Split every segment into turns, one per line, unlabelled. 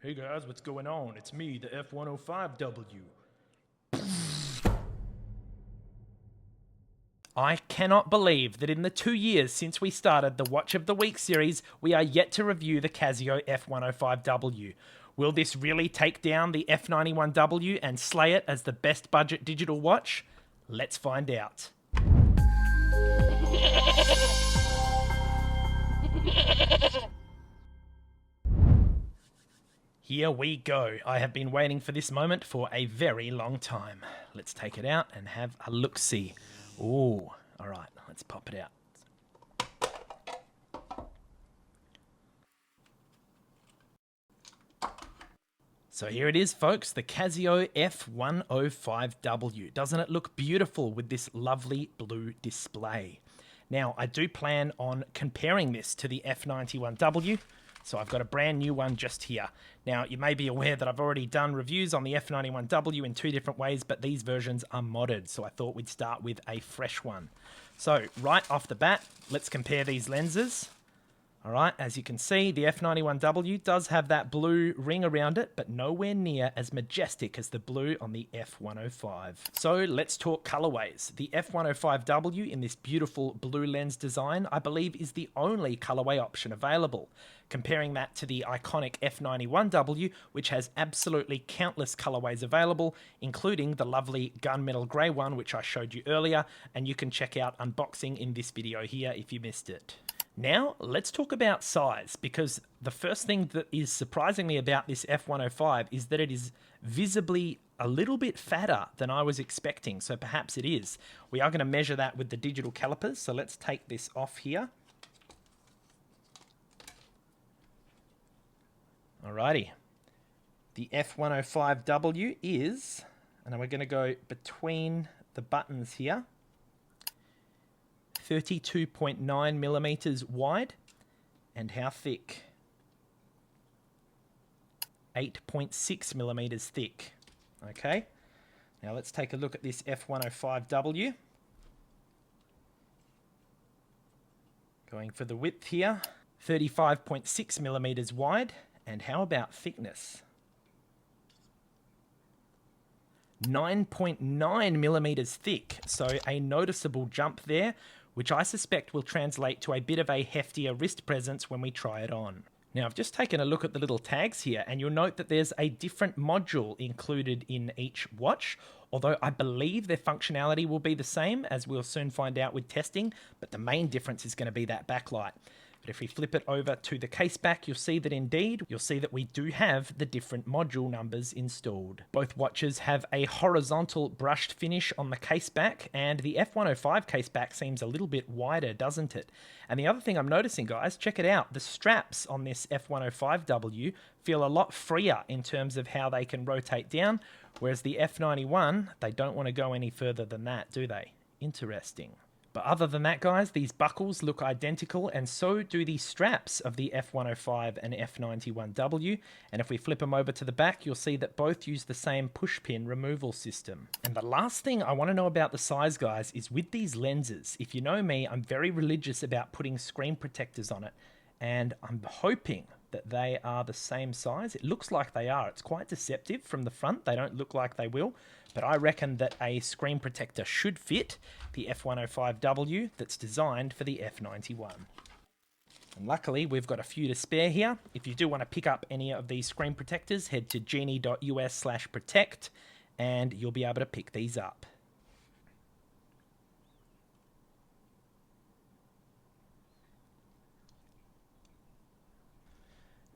Hey guys, what's going on? It's me, the F-105W. I cannot believe that in the 2 years since we started the Watch of the Week series, we are yet to review the Casio F-105W. Will this really take down the F-91W and slay it as the best budget digital watch? Let's find out. Here we go. I have been waiting for this moment for a very long time. Let's take it out and have a look-see. Ooh, all right, let's pop it out. So here it is, folks, the Casio F-105W. Doesn't it look beautiful with this lovely blue display? Now, I do plan on comparing this to the F-91W. So I've got a brand new one just here. Now, you may be aware that I've already done reviews on the F-91W in two different ways, but these versions are modded, so I thought we'd start with a fresh one. So, right off the bat, let's compare these lenses. All right, as you can see, the F-91W does have that blue ring around it, but nowhere near as majestic as the blue on the F-105. So let's talk colorways. The F-105W in this beautiful blue lens design, I believe, is the only colorway option available. Comparing that to the iconic F-91W, which has absolutely countless colorways available, including the lovely gunmetal grey one, which I showed you earlier, and you can check out unboxing in this video here if you missed it. Now, let's talk about size, because the first thing that is surprising me about this F-105 is that it is visibly a little bit fatter than I was expecting, so perhaps it is. We are going to measure that with the digital calipers, so let's take this off here. Alrighty. The F-105W is, and we're going to go between the buttons here, 32.9 millimeters wide, and how thick? 8.6 millimeters thick. Okay, now let's take a look at this F-105W. Going for the width here, 35.6 millimeters wide, and how about thickness? 9.9 millimeters thick, so a noticeable jump there, which I suspect will translate to a bit of a heftier wrist presence when we try it on. Now, I've just taken a look at the little tags here, and you'll note that there's a different module included in each watch, although I believe their functionality will be the same, as we'll soon find out with testing, but the main difference is going to be that backlight. But if we flip it over to the case back, you'll see that we do have the different module numbers installed. Both watches have a horizontal brushed finish on the case back, and the F-105 case back seems a little bit wider, doesn't it? And the other thing I'm noticing, guys, check it out. The straps on this F-105W feel a lot freer in terms of how they can rotate down, whereas the F-91, they don't want to go any further than that, do they? Interesting. But other than that, guys, these buckles look identical, and so do the straps of the F-105 and F-91W. And if we flip them over to the back, you'll see that both use the same push pin removal system. And the last thing I want to know about the size, guys, is with these lenses. If you know me, I'm very religious about putting screen protectors on it, and I'm hoping that they are the same size. It looks like they are. It's quite deceptive from the front. They don't look like they will, but I reckon that a screen protector should fit the F-105W that's designed for the F-91. And luckily, we've got a few to spare here. If you do want to pick up any of these screen protectors, head to genie.us/protect, and you'll be able to pick these up.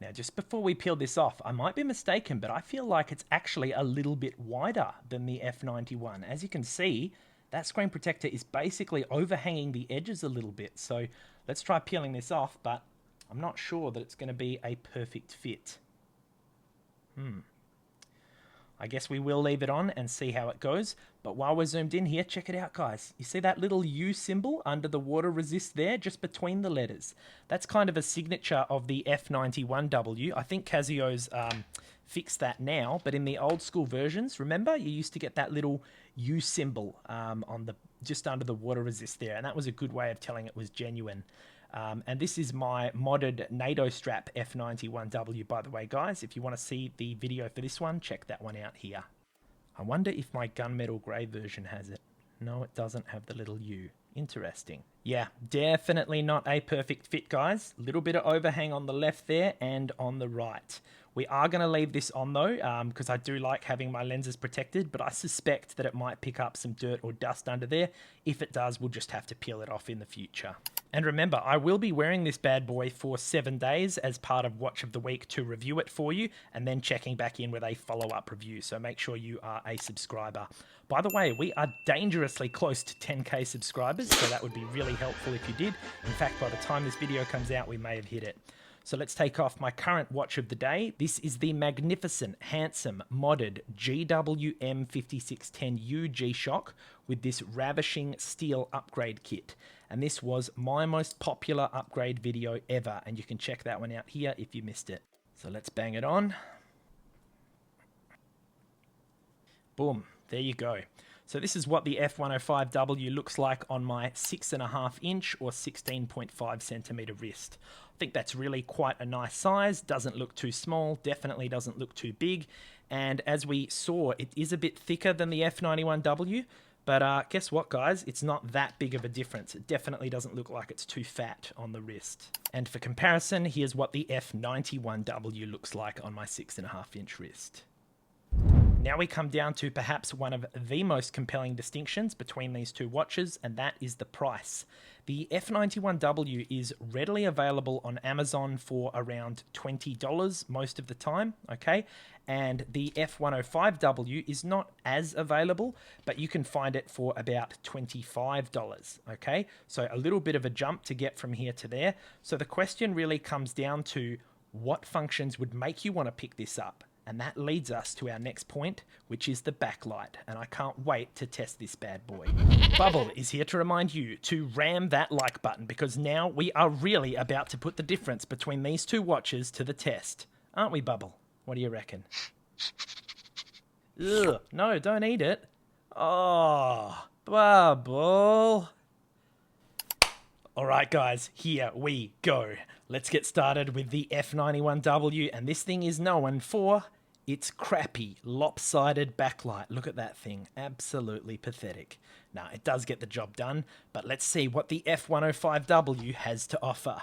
Now, just before we peel this off, I might be mistaken, but I feel like it's actually a little bit wider than the F-91. As you can see, that screen protector is basically overhanging the edges a little bit. So let's try peeling this off, but I'm not sure that it's going to be a perfect fit. I guess we will leave it on and see how it goes. But while we're zoomed in here, check it out, guys. You see that little U symbol under the water resist there, just between the letters? That's kind of a signature of the F-91W. I think Casio's fixed that now, but in the old school versions, remember, you used to get that little U symbol on the just under the water resist there, and that was a good way of telling it was genuine. And this is my modded NATO strap F-91W, by the way, guys. If you want to see the video for this one, check that one out here. I wonder if my gunmetal grey version has it. No, it doesn't have the little U. Interesting. Yeah, definitely not a perfect fit, guys. A little bit of overhang on the left there and on the right. We are going to leave this on though, because I do like having my lenses protected, but I suspect that it might pick up some dirt or dust under there. If it does, we'll just have to peel it off in the future. And remember, I will be wearing this bad boy for 7 days as part of Watch of the Week to review it for you, and then checking back in with a follow-up review, so make sure you are a subscriber. By the way, we are dangerously close to 10k subscribers, so that would be really helpful if you did. In fact, by the time this video comes out, we may have hit it. So let's take off my current watch of the day. This is the magnificent, handsome, modded GWM5610U G-Shock with this ravishing steel upgrade kit. And this was my most popular upgrade video ever, and you can check that one out here if you missed it. So let's bang it on. Boom, there you go. So this is what the F-105W looks like on my 6.5 inch or 16.5 centimeter wrist. I think that's really quite a nice size, doesn't look too small, definitely doesn't look too big. And as we saw, it is a bit thicker than the F-91W, but guess what, guys? It's not that big of a difference. It definitely doesn't look like it's too fat on the wrist. And for comparison, here's what the F-91W looks like on my 6.5 inch wrist. Now we come down to perhaps one of the most compelling distinctions between these two watches, and that is the price. The F-91W is readily available on Amazon for around $20 most of the time, okay? And the F-105W is not as available, but you can find it for about $25, okay? So a little bit of a jump to get from here to there. So the question really comes down to what functions would make you want to pick this up? And that leads us to our next point, which is the backlight. And I can't wait to test this bad boy. Bubble is here to remind you to ram that like button, because now we are really about to put the difference between these two watches to the test. Aren't we, Bubble? What do you reckon? Ugh, no, don't eat it. Oh, Bubble. Alright guys, here we go. Let's get started with the F-91W, and this thing is known for its crappy, lopsided backlight. Look at that thing, absolutely pathetic. Now, it does get the job done, but let's see what the F-105W has to offer.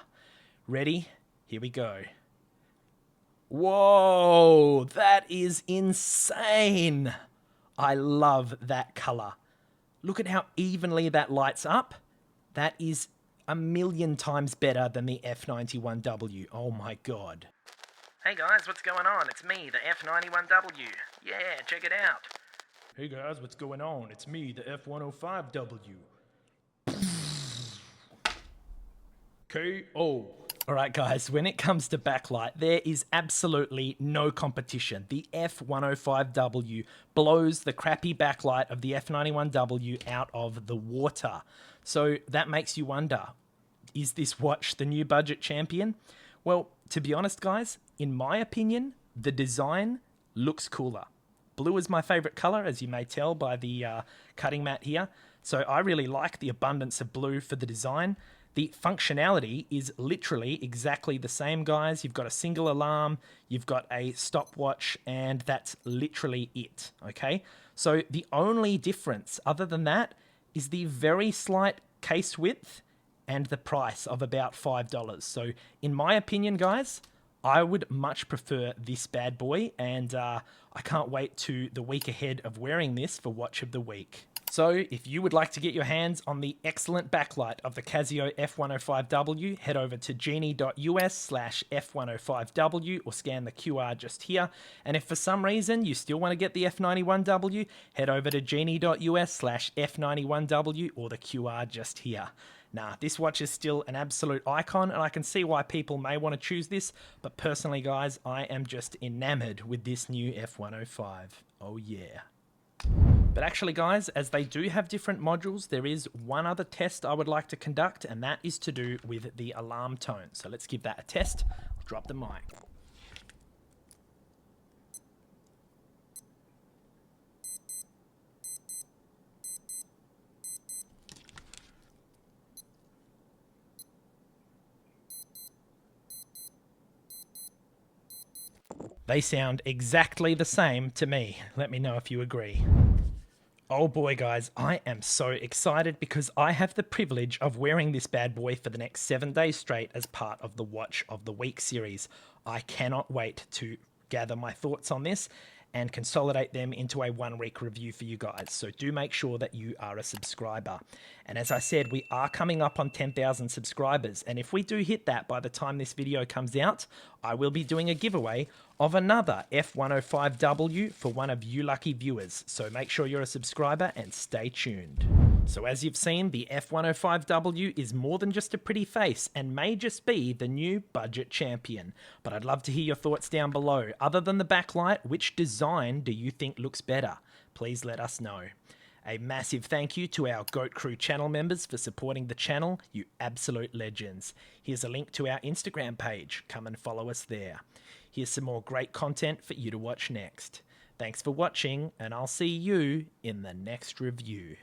Ready? Here we go. Whoa, that is insane! I love that color. Look at how evenly that lights up. That is a million times better than the F-91W. Oh my god. Hey guys, what's going on? It's me, the F-91W. Yeah, check it out. Hey guys, what's going on? It's me, the F-105W. KO. Alright guys, when it comes to backlight, there is absolutely no competition. The F-105W blows the crappy backlight of the F-91W out of the water. So that makes you wonder, is this watch the new budget champion? Well, to be honest guys, in my opinion, the design looks cooler. Blue is my favorite color, as you may tell by the cutting mat here. So I really like the abundance of blue for the design. The functionality is literally exactly the same, guys. You've got a single alarm, you've got a stopwatch, and that's literally it, okay? So the only difference other than that is the very slight case width and the price of about $5. So in my opinion, guys, I would much prefer this bad boy, and I can't wait to the week ahead of wearing this for Watch of the Week. So if you would like to get your hands on the excellent backlight of the Casio F-105W, head over to genie.us/F105W or scan the QR just here. And if for some reason you still want to get the F-91W, head over to genie.us/F91W or the QR just here. Nah, this watch is still an absolute icon, and I can see why people may want to choose this, but personally, guys, I am just enamored with this new F-105. Oh yeah. But actually, guys, as they do have different modules, there is one other test I would like to conduct, and that is to do with the alarm tone. So let's give that a test. I'll drop the mic. They sound exactly the same to me. Let me know if you agree. Oh boy, guys, I am so excited because I have the privilege of wearing this bad boy for the next 7 days straight as part of the Watch of the Week series. I cannot wait to gather my thoughts on this and consolidate them into a 1 week review for you guys. So do make sure that you are a subscriber. And as I said, we are coming up on 10,000 subscribers. And if we do hit that by the time this video comes out, I will be doing a giveaway of another F-105W for one of you lucky viewers. So make sure you're a subscriber and stay tuned. So as you've seen, the F-105W is more than just a pretty face and may just be the new budget champion. But I'd love to hear your thoughts down below. Other than the backlight, which design do you think looks better? Please let us know. A massive thank you to our Goat Crew channel members for supporting the channel, you absolute legends. Here's a link to our Instagram page. Come and follow us there. Here's some more great content for you to watch next. Thanks for watching, and I'll see you in the next review.